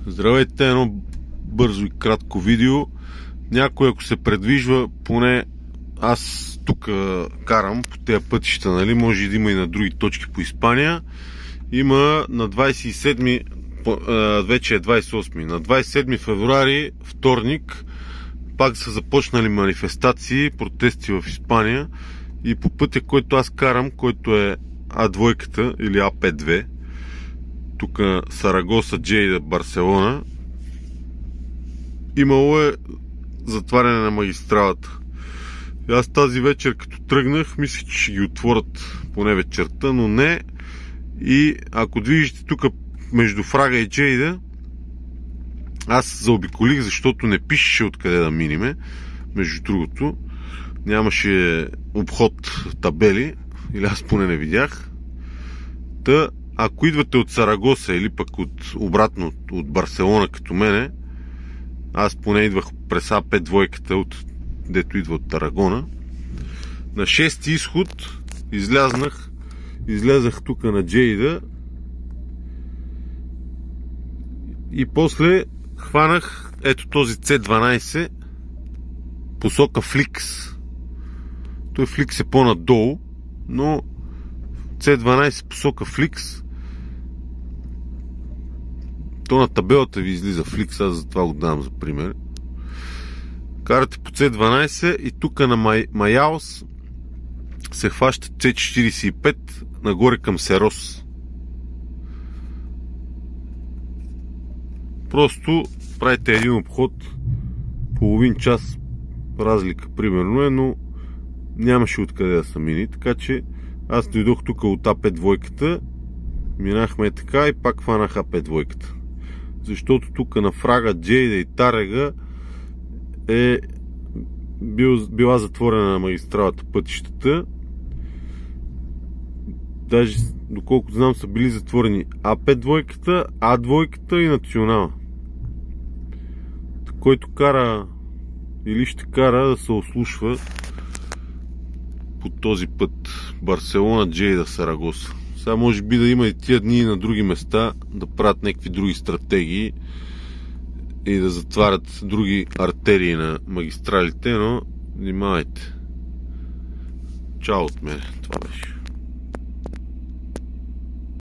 Здравейте, едно бързо и кратко видео. Някой, ако се предвижва, поне аз тук карам по тези пътища, нали? Може да има и на други точки по Испания. Има на 27, вече е 28, на 27 февруари, вторник, пак са започнали манифестации, протести в Испания и по пътя, който аз карам, който е А2 или А52, тук Сарагоса, Джейда, Барселона, имало е затваряне на магистралата. И аз тази вечер, като тръгнах, мислих, че ще ги отворят поне вечерта, но не. И ако движите тук между Фрага и Джейда, аз заобиколих, защото не пишеше откъде да миниме. Между другото, нямаше обход табели, или аз поне не видях. Та, ако идвате от Сарагоса или пък обратно от Барселона като мене, аз поне идвах през А5 двойката, дето идва от Тарагона. На 6-ти изход излязах тук на Джейда и после хванах ето този C12 посока Фликс. Той Фликс е по-надолу, но C12 посока Фликс, то на табелата ви излиза Фликс, аз затова го давам за пример. Карате по C12 и тук на Майаос се хваща C45 нагоре към Серос. Просто правите един обход, половин час разлика примерно е, но нямаше откъде да са мини, така че аз дойдох тук от А5 двойката, минахме така и пак хванах А5 двойката. Защото тук на Фрага, Джейда и Тарега е била затворена на магистралата пътищата. Даже, доколкото знам, са били затворени А5 двойката, А двойката и Национала. Който кара или ще кара да се ослушва по този път Барселона, Джейда, Сарагоса. Сега може би да има и тия дни на други места да правят някакви други стратегии и да затварят други артерии на магистралите, но внимавайте. Чао от мен, това беше.